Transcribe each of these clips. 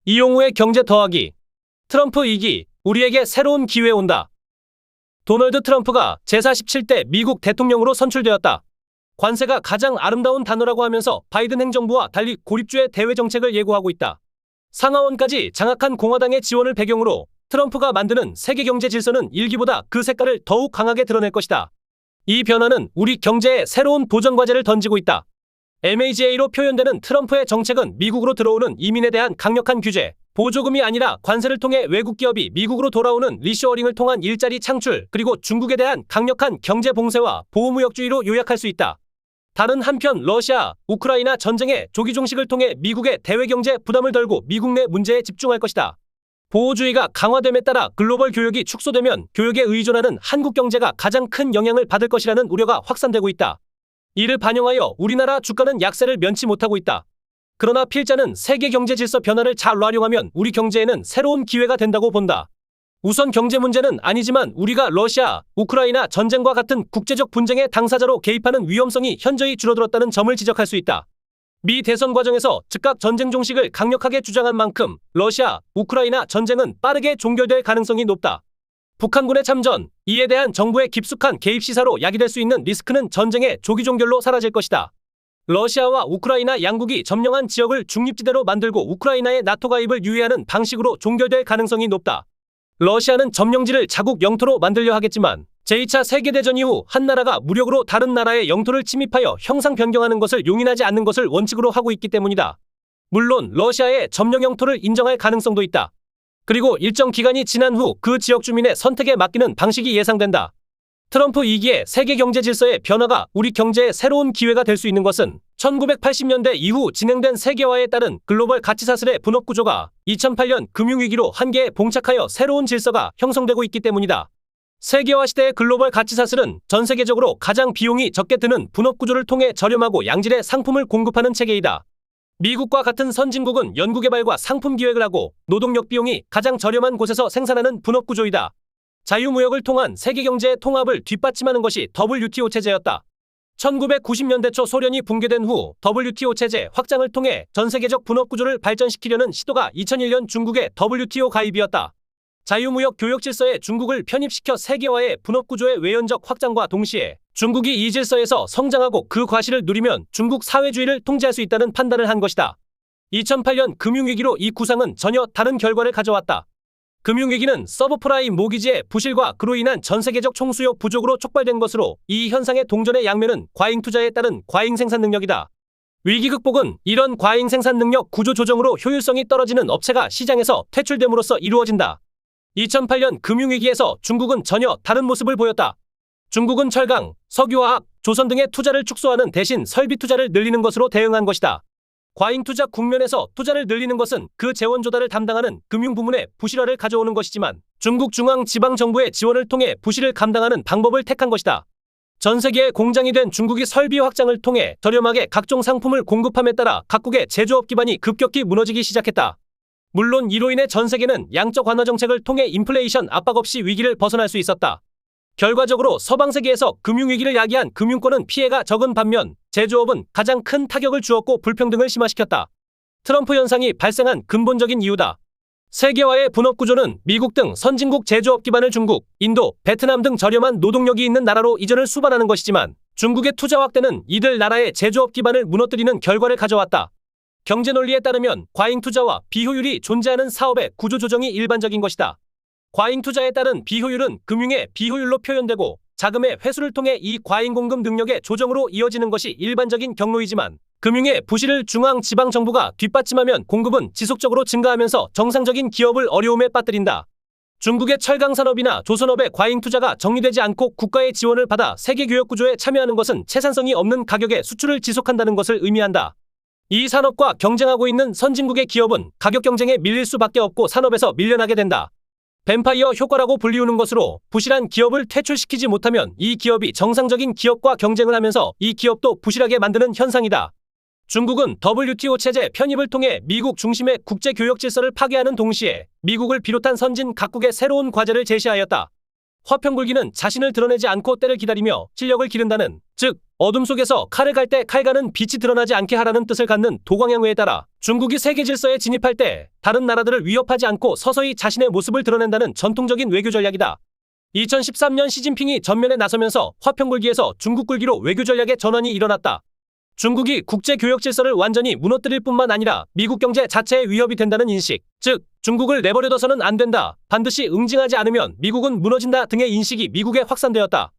이용우의 경제 더하기. 트럼프 2기, 우리에게 새로운 기회 온다. 도널드 트럼프가 제47대 미국 대통령으로 선출되었다. 관세가 가장 아름다운 단어라고 하면서 바이든 행정부와 달리 고립주의 대외 정책을 예고하고 있다. 상하원까지 장악한 공화당의 지원을 배경으로 트럼프가 만드는 세계 경제 질서는 일기보다 그 색깔을 더욱 강하게 드러낼 것이다. 이 변화는 우리 경제에 새로운 도전 과제를 던지고 있다. MAGA로 표현되는 트럼프의 정책은 미국으로 들어오는 이민에 대한 강력한 규제, 보조금이 아니라 관세를 통해 외국 기업이 미국으로 돌아오는 리쇼어링을 통한 일자리 창출, 그리고 중국에 대한 강력한 경제 봉쇄와 보호무역주의로 요약할 수 있다. 다른 한편 러시아, 우크라이나 전쟁의 조기 종식을 통해 미국의 대외 경제 부담을 덜고 미국 내 문제에 집중할 것이다. 보호주의가 강화됨에 따라 글로벌 교역이 축소되면 교역에 의존하는 한국 경제가 가장 큰 영향을 받을 것이라는 우려가 확산되고 있다. 이를 반영하여 우리나라 주가는 약세를 면치 못하고 있다. 그러나 필자는 세계 경제 질서 변화를 잘 활용하면 우리 경제에는 새로운 기회가 된다고 본다. 우선 경제 문제는 아니지만 우리가 러시아, 우크라이나 전쟁과 같은 국제적 분쟁의 당사자로 개입하는 위험성이 현저히 줄어들었다는 점을 지적할 수 있다. 미 대선 과정에서 즉각 전쟁 종식을 강력하게 주장한 만큼 러시아, 우크라이나 전쟁은 빠르게 종결될 가능성이 높다. 북한군의 참전, 이에 대한 정부의 깊숙한 개입 시사로 야기될 수 있는 리스크는 전쟁의 조기 종결로 사라질 것이다. 러시아와 우크라이나 양국이 점령한 지역을 중립지대로 만들고 우크라이나의 나토 가입을 유예하는 방식으로 종결될 가능성이 높다. 러시아는 점령지를 자국 영토로 만들려 하겠지만 제2차 세계대전 이후 한 나라가 무력으로 다른 나라의 영토를 침입하여 형상 변경하는 것을 용인하지 않는 것을 원칙으로 하고 있기 때문이다. 물론 러시아의 점령 영토를 인정할 가능성도 있다. 그리고 일정 기간이 지난 후 그 지역 주민의 선택에 맡기는 방식이 예상된다. 트럼프 2기의 세계 경제 질서의 변화가 우리 경제에 새로운 기회가 될 수 있는 것은 1980년대 이후 진행된 세계화에 따른 글로벌 가치사슬의 분업 구조가 2008년 금융위기로 한계에 봉착하여 새로운 질서가 형성되고 있기 때문이다. 세계화 시대의 글로벌 가치사슬은 전 세계적으로 가장 비용이 적게 드는 분업 구조를 통해 저렴하고 양질의 상품을 공급하는 체계이다. 미국과 같은 선진국은 연구개발과 상품 기획을 하고 노동력 비용이 가장 저렴한 곳에서 생산하는 분업 구조이다. 자유무역을 통한 세계경제의 통합을 뒷받침하는 것이 WTO 체제였다. 1990년대 초 소련이 붕괴된 후 WTO 체제 확장을 통해 전세계적 분업 구조를 발전시키려는 시도가 2001년 중국의 WTO 가입이었다. 자유무역 교역 질서에 중국을 편입시켜 세계화의 분업 구조의 외연적 확장과 동시에 중국이 이 질서에서 성장하고 그 과실을 누리면 중국 사회주의를 통제할 수 있다는 판단을 한 것이다. 2008년 금융위기로 이 구상은 전혀 다른 결과를 가져왔다. 금융위기는 서브프라임 모기지의 부실과 그로 인한 전세계적 총수요 부족으로 촉발된 것으로 이 현상의 동전의 양면은 과잉 투자에 따른 과잉 생산 능력이다. 위기 극복은 이런 과잉 생산 능력 구조 조정으로 효율성이 떨어지는 업체가 시장에서 퇴출됨으로써 이루어진다. 2008년 금융위기에서 중국은 전혀 다른 모습을 보였다. 중국은 철강, 석유화학, 조선 등의 투자를 축소하는 대신 설비 투자를 늘리는 것으로 대응한 것이다. 과잉 투자 국면에서 투자를 늘리는 것은 그 재원 조달을 담당하는 금융부문의 부실화를 가져오는 것이지만 중국 중앙지방정부의 지원을 통해 부실을 감당하는 방법을 택한 것이다. 전 세계의 공장이 된 중국이 설비 확장을 통해 저렴하게 각종 상품을 공급함에 따라 각국의 제조업 기반이 급격히 무너지기 시작했다. 물론 이로 인해 전 세계는 양적 완화 정책을 통해 인플레이션 압박 없이 위기를 벗어날 수 있었다. 결과적으로 서방 세계에서 금융위기를 야기한 금융권은 피해가 적은 반면 제조업은 가장 큰 타격을 주었고 불평등을 심화시켰다. 트럼프 현상이 발생한 근본적인 이유다. 세계화의 분업 구조는 미국 등 선진국 제조업 기반을 중국, 인도, 베트남 등 저렴한 노동력이 있는 나라로 이전을 수반하는 것이지만 중국의 투자 확대는 이들 나라의 제조업 기반을 무너뜨리는 결과를 가져왔다. 경제 논리에 따르면 과잉 투자와 비효율이 존재하는 사업의 구조 조정이 일반적인 것이다. 과잉 투자에 따른 비효율은 금융의 비효율로 표현되고 자금의 회수를 통해 이 과잉 공급 능력의 조정으로 이어지는 것이 일반적인 경로이지만 금융의 부실을 중앙지방정부가 뒷받침하면 공급은 지속적으로 증가하면서 정상적인 기업을 어려움에 빠뜨린다. 중국의 철강산업이나 조선업의 과잉 투자가 정리되지 않고 국가의 지원을 받아 세계교역구조에 참여하는 것은 채산성이 없는 가격에 수출을 지속한다는 것을 의미한다. 이 산업과 경쟁하고 있는 선진국의 기업은 가격 경쟁에 밀릴 수밖에 없고 산업에서 밀려나게 된다. 뱀파이어 효과라고 불리우는 것으로 부실한 기업을 퇴출시키지 못하면 이 기업이 정상적인 기업과 경쟁을 하면서 이 기업도 부실하게 만드는 현상이다. 중국은 WTO 체제 편입을 통해 미국 중심의 국제교역 질서를 파괴하는 동시에 미국을 비롯한 선진 각국의 새로운 과제를 제시하였다. 화평불기는 자신을 드러내지 않고 때를 기다리며 실력을 기른다는, 즉 어둠 속에서 칼을 갈 때 칼가는 빛이 드러나지 않게 하라는 뜻을 갖는 도광양회에 따라 중국이 세계 질서에 진입할 때 다른 나라들을 위협하지 않고 서서히 자신의 모습을 드러낸다는 전통적인 외교 전략이다. 2013년 시진핑이 전면에 나서면서 화평굴기에서 중국굴기로 외교 전략의 전환이 일어났다. 중국이 국제 교역 질서를 완전히 무너뜨릴 뿐만 아니라 미국 경제 자체에 위협이 된다는 인식, 즉 중국을 내버려둬서는 안 된다, 반드시 응징하지 않으면 미국은 무너진다 등의 인식이 미국에 확산되었다.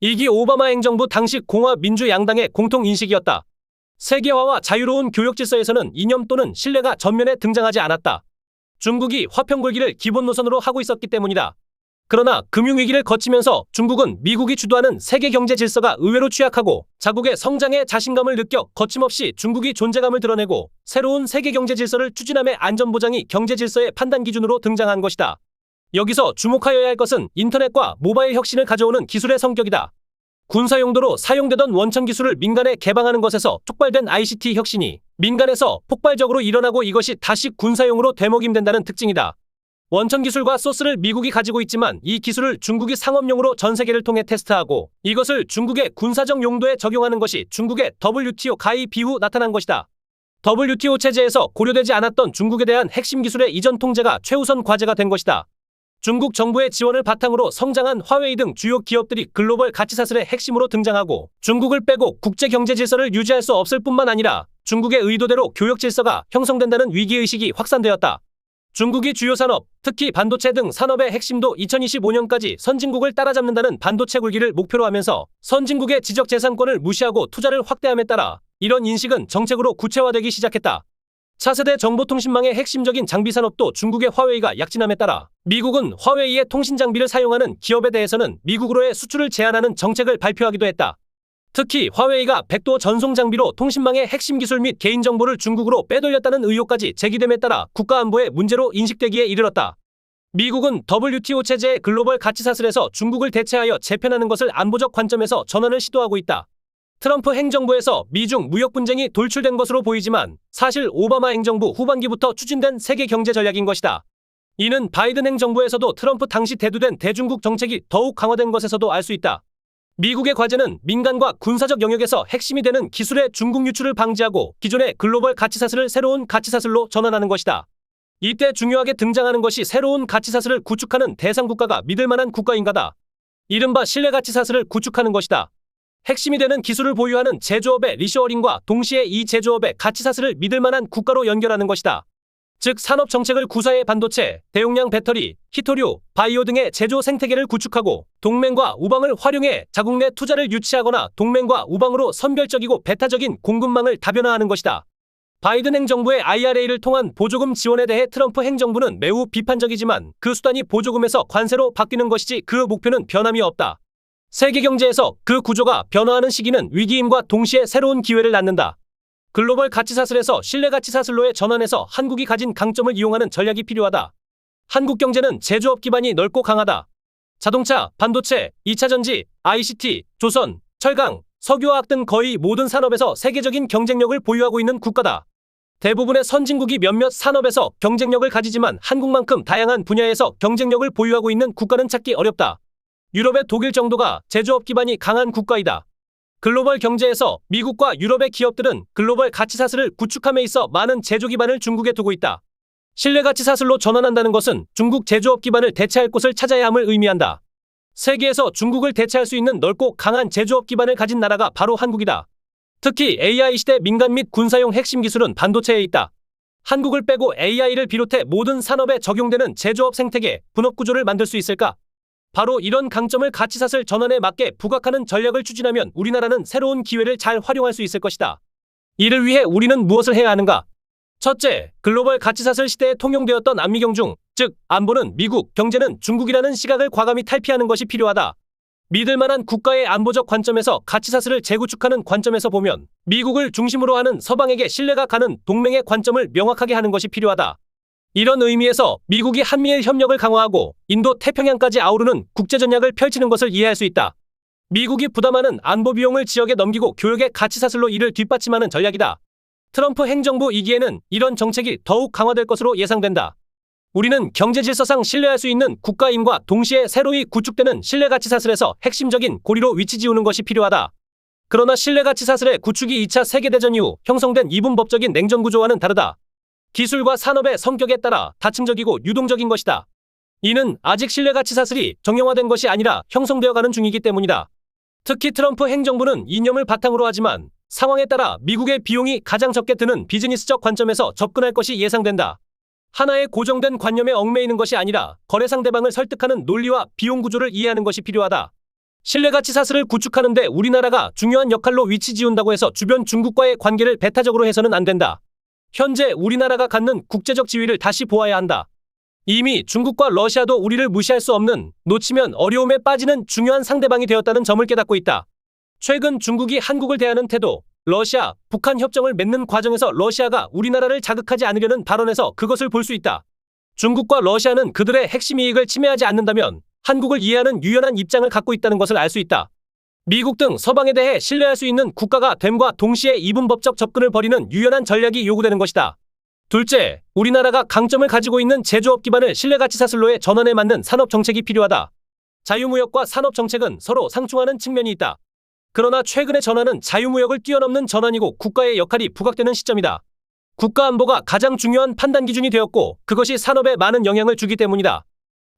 이기 오바마 행정부 당시 공화 민주 양당의 공통 인식이었다. 세계화와 자유로운 교역 질서에서는 이념 또는 신뢰가 전면에 등장하지 않았다. 중국이 화평굴기를 기본 노선으로 하고 있었기 때문이다. 그러나 금융위기를 거치면서 중국은 미국이 주도하는 세계 경제 질서가 의외로 취약하고 자국의 성장에 자신감을 느껴 거침없이 중국이 존재감을 드러내고 새로운 세계 경제 질서를 추진함의 안전보장이 경제 질서의 판단 기준으로 등장한 것이다. 여기서 주목하여야 할 것은 인터넷과 모바일 혁신을 가져오는 기술의 성격이다. 군사 용도로 사용되던 원천 기술을 민간에 개방하는 것에서 촉발된 ICT 혁신이 민간에서 폭발적으로 일어나고 이것이 다시 군사용으로 되먹임된다는 특징이다. 원천 기술과 소스를 미국이 가지고 있지만 이 기술을 중국이 상업용으로 전 세계를 통해 테스트하고 이것을 중국의 군사적 용도에 적용하는 것이 중국의 WTO 가입 이후 나타난 것이다. WTO 체제에서 고려되지 않았던 중국에 대한 핵심 기술의 이전 통제가 최우선 과제가 된 것이다. 중국 정부의 지원을 바탕으로 성장한 화웨이 등 주요 기업들이 글로벌 가치사슬의 핵심으로 등장하고 중국을 빼고 국제 경제 질서를 유지할 수 없을 뿐만 아니라 중국의 의도대로 교역 질서가 형성된다는 위기의식이 확산되었다. 중국이 주요 산업, 특히 반도체 등 산업의 핵심도 2025년까지 선진국을 따라잡는다는 반도체 굴기를 목표로 하면서 선진국의 지적재산권을 무시하고 투자를 확대함에 따라 이런 인식은 정책으로 구체화되기 시작했다. 차세대 정보통신망의 핵심적인 장비 산업도 중국의 화웨이가 약진함에 따라 미국은 화웨이의 통신 장비를 사용하는 기업에 대해서는 미국으로의 수출을 제한하는 정책을 발표하기도 했다. 특히 화웨이가 백도어 전송 장비로 통신망의 핵심 기술 및 개인정보를 중국으로 빼돌렸다는 의혹까지 제기됨에 따라 국가안보의 문제로 인식되기에 이르렀다. 미국은 WTO 체제의 글로벌 가치사슬에서 중국을 대체하여 재편하는 것을 안보적 관점에서 전환을 시도하고 있다. 트럼프 행정부에서 미중 무역 분쟁이 돌출된 것으로 보이지만 사실 오바마 행정부 후반기부터 추진된 세계 경제 전략인 것이다. 이는 바이든 행정부에서도 트럼프 당시 대두된 대중국 정책이 더욱 강화된 것에서도 알 수 있다. 미국의 과제는 민간과 군사적 영역에서 핵심이 되는 기술의 중국 유출을 방지하고 기존의 글로벌 가치사슬을 새로운 가치사슬로 전환하는 것이다. 이때 중요하게 등장하는 것이 새로운 가치사슬을 구축하는 대상 국가가 믿을 만한 국가인가다. 이른바 신뢰가치사슬을 구축하는 것이다. 핵심이 되는 기술을 보유하는 제조업의 리쇼어링과 동시에 이 제조업의 가치사슬을 믿을 만한 국가로 연결하는 것이다. 즉 산업 정책을 구사해 반도체, 대용량 배터리, 히토류, 바이오 등의 제조 생태계를 구축하고 동맹과 우방을 활용해 자국 내 투자를 유치하거나 동맹과 우방으로 선별적이고 배타적인 공급망을 다변화하는 것이다. 바이든 행정부의 IRA를 통한 보조금 지원에 대해 트럼프 행정부는 매우 비판적이지만 그 수단이 보조금에서 관세로 바뀌는 것이지 그 목표는 변함이 없다. 세계 경제에서 그 구조가 변화하는 시기는 위기임과 동시에 새로운 기회를 낳는다. 글로벌 가치사슬에서 신뢰가치사슬로의 전환에서 한국이 가진 강점을 이용하는 전략이 필요하다. 한국 경제는 제조업 기반이 넓고 강하다. 자동차, 반도체, 2차전지, ICT, 조선, 철강, 석유화학 등 거의 모든 산업에서 세계적인 경쟁력을 보유하고 있는 국가다. 대부분의 선진국이 몇몇 산업에서 경쟁력을 가지지만 한국만큼 다양한 분야에서 경쟁력을 보유하고 있는 국가는 찾기 어렵다. 유럽의 독일 정도가 제조업 기반이 강한 국가이다. 글로벌 경제에서 미국과 유럽의 기업들은 글로벌 가치사슬을 구축함에 있어 많은 제조 기반을 중국에 두고 있다. 신뢰가치사슬로 전환한다는 것은 중국 제조업 기반을 대체할 곳을 찾아야 함을 의미한다. 세계에서 중국을 대체할 수 있는 넓고 강한 제조업 기반을 가진 나라가 바로 한국이다. 특히 AI 시대 민간 및 군사용 핵심 기술은 반도체에 있다. 한국을 빼고 AI를 비롯해 모든 산업에 적용되는 제조업 생태계, 분업 구조를 만들 수 있을까? 바로 이런 강점을 가치사슬 전환에 맞게 부각하는 전략을 추진하면 우리나라는 새로운 기회를 잘 활용할 수 있을 것이다. 이를 위해 우리는 무엇을 해야 하는가? 첫째, 글로벌 가치사슬 시대에 통용되었던 안미경중, 즉 안보는 미국, 경제는 중국이라는 시각을 과감히 탈피하는 것이 필요하다. 믿을 만한 국가의 안보적 관점에서 가치사슬을 재구축하는 관점에서 보면 미국을 중심으로 하는 서방에게 신뢰가 가는 동맹의 관점을 명확하게 하는 것이 필요하다. 이런 의미에서 미국이 한미일 협력을 강화하고 인도 태평양까지 아우르는 국제전략을 펼치는 것을 이해할 수 있다. 미국이 부담하는 안보 비용을 지역에 넘기고 교역의 가치사슬로 이를 뒷받침하는 전략이다. 트럼프 행정부 2기에는 이런 정책이 더욱 강화될 것으로 예상된다. 우리는 경제질서상 신뢰할 수 있는 국가임과 동시에 새로이 구축되는 신뢰가치사슬에서 핵심적인 고리로 위치 지우는 것이 필요하다. 그러나 신뢰가치 사슬의 구축이 2차 세계대전 이후 형성된 이분법적인 냉전구조와는 다르다. 기술과 산업의 성격에 따라 다층적이고 유동적인 것이다. 이는 아직 신뢰가치 사슬이 정형화된 것이 아니라 형성되어가는 중이기 때문이다. 특히 트럼프 행정부는 이념을 바탕으로 하지만 상황에 따라 미국의 비용이 가장 적게 드는 비즈니스적 관점에서 접근할 것이 예상된다. 하나의 고정된 관념에 얽매이는 것이 아니라 거래 상대방을 설득하는 논리와 비용 구조를 이해하는 것이 필요하다. 신뢰가치 사슬을 구축하는 데 우리나라가 중요한 역할로 위치 지운다고 해서 주변 중국과의 관계를 배타적으로 해서는 안 된다. 현재 우리나라가 갖는 국제적 지위를 다시 보아야 한다. 이미 중국과 러시아도 우리를 무시할 수 없는, 놓치면 어려움에 빠지는 중요한 상대방이 되었다는 점을 깨닫고 있다. 최근 중국이 한국을 대하는 태도, 러시아, 북한 협정을 맺는 과정에서 러시아가 우리나라를 자극하지 않으려는 발언에서 그것을 볼 수 있다. 중국과 러시아는 그들의 핵심 이익을 침해하지 않는다면 한국을 이해하는 유연한 입장을 갖고 있다는 것을 알 수 있다. 미국 등 서방에 대해 신뢰할 수 있는 국가가 됨과 동시에 이분법적 접근을 벌이는 유연한 전략이 요구되는 것이다. 둘째, 우리나라가 강점을 가지고 있는 제조업 기반을 신뢰가치 사슬로의 전환에 맞는 산업 정책이 필요하다. 자유무역과 산업 정책은 서로 상충하는 측면이 있다. 그러나 최근의 전환은 자유무역을 뛰어넘는 전환이고 국가의 역할이 부각되는 시점이다. 국가안보가 가장 중요한 판단 기준이 되었고 그것이 산업에 많은 영향을 주기 때문이다.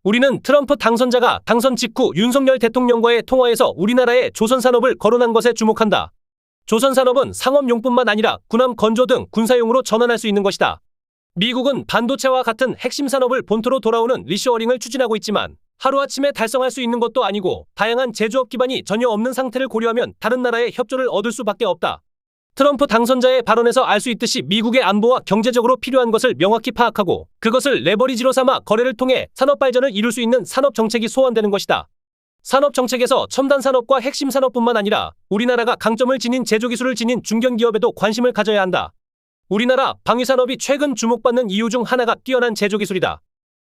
우리는 트럼프 당선자가 당선 직후 윤석열 대통령과의 통화에서 우리나라의 조선산업을 거론한 것에 주목한다. 조선산업은 상업용뿐만 아니라 군함 건조 등 군사용으로 전환할 수 있는 것이다. 미국은 반도체와 같은 핵심 산업을 본토로 돌아오는 리쇼어링을 추진하고 있지만 하루아침에 달성할 수 있는 것도 아니고 다양한 제조업 기반이 전혀 없는 상태를 고려하면 다른 나라의 협조를 얻을 수밖에 없다. 트럼프 당선자의 발언에서 알 수 있듯이 미국의 안보와 경제적으로 필요한 것을 명확히 파악하고 그것을 레버리지로 삼아 거래를 통해 산업 발전을 이룰 수 있는 산업 정책이 소환되는 것이다. 산업 정책에서 첨단 산업과 핵심 산업뿐만 아니라 우리나라가 강점을 지닌 제조기술을 지닌 중견기업에도 관심을 가져야 한다. 우리나라 방위산업이 최근 주목받는 이유 중 하나가 뛰어난 제조기술이다.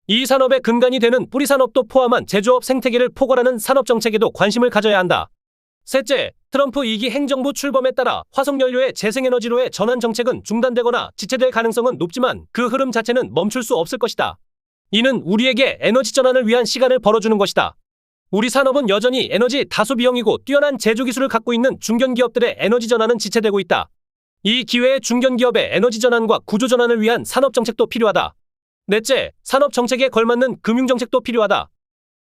이 산업의 근간이 되는 뿌리산업도 포함한 제조업 생태계를 포괄하는 산업정책에도 관심을 가져야 한다. 셋째, 트럼프 2기 행정부 출범에 따라 화석연료의 재생에너지로의 전환 정책은 중단되거나 지체될 가능성은 높지만 그 흐름 자체는 멈출 수 없을 것이다. 이는 우리에게 에너지 전환을 위한 시간을 벌어주는 것이다. 우리 산업은 여전히 에너지 다소 비형이고 뛰어난 제조기술을 갖고 있는 중견기업들의 에너지 전환은 지체되고 있다. 이 기회에 중견기업의 에너지 전환과 구조 전환을 위한 산업정책도 필요하다. 넷째, 산업정책에 걸맞는 금융정책도 필요하다.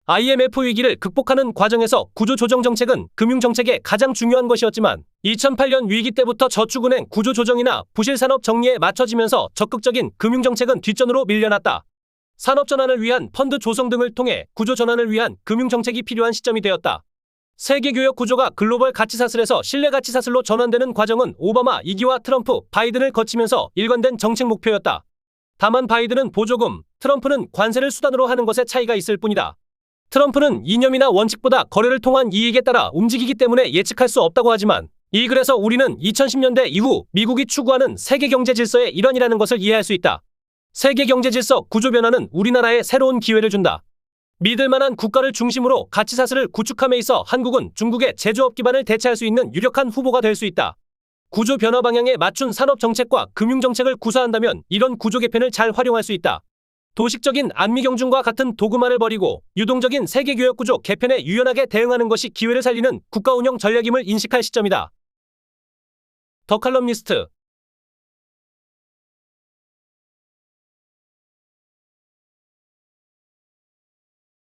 IMF 위기를 극복하는 과정에서 구조조정 정책은 금융정책의 가장 중요한 것이었지만 2008년 위기 때부터 저축은행 구조조정이나 부실산업 정리에 맞춰지면서 적극적인 금융정책은 뒷전으로 밀려났다. 산업전환을 위한 펀드 조성 등을 통해 구조전환을 위한 금융정책이 필요한 시점이 되었다. 세계교역 구조가 글로벌 가치사슬에서 신뢰가치사슬로 전환되는 과정은 오바마 2기와 트럼프, 바이든을 거치면서 일관된 정책 목표였다. 다만 바이든은 보조금, 트럼프는 관세를 수단으로 하는 것에 차이가 있을 뿐이다. 트럼프는 이념이나 원칙보다 거래를 통한 이익에 따라 움직이기 때문에 예측할 수 없다고 하지만 그래서 우리는 2010년대 이후 미국이 추구하는 세계 경제 질서의 일환이라는 것을 이해할 수 있다. 세계 경제 질서 구조 변화는 우리나라에 새로운 기회를 준다. 믿을 만한 국가를 중심으로 가치사슬을 구축함에 있어 한국은 중국의 제조업 기반을 대체할 수 있는 유력한 후보가 될 수 있다. 구조 변화 방향에 맞춘 산업 정책과 금융 정책을 구사한다면 이런 구조 개편을 잘 활용할 수 있다. 도식적인 안미경중과 같은 도구만을 버리고 유동적인 세계교역구조 개편에 유연하게 대응하는 것이 기회를 살리는 국가 운영 전략임을 인식할 시점이다. 더 칼럼니스트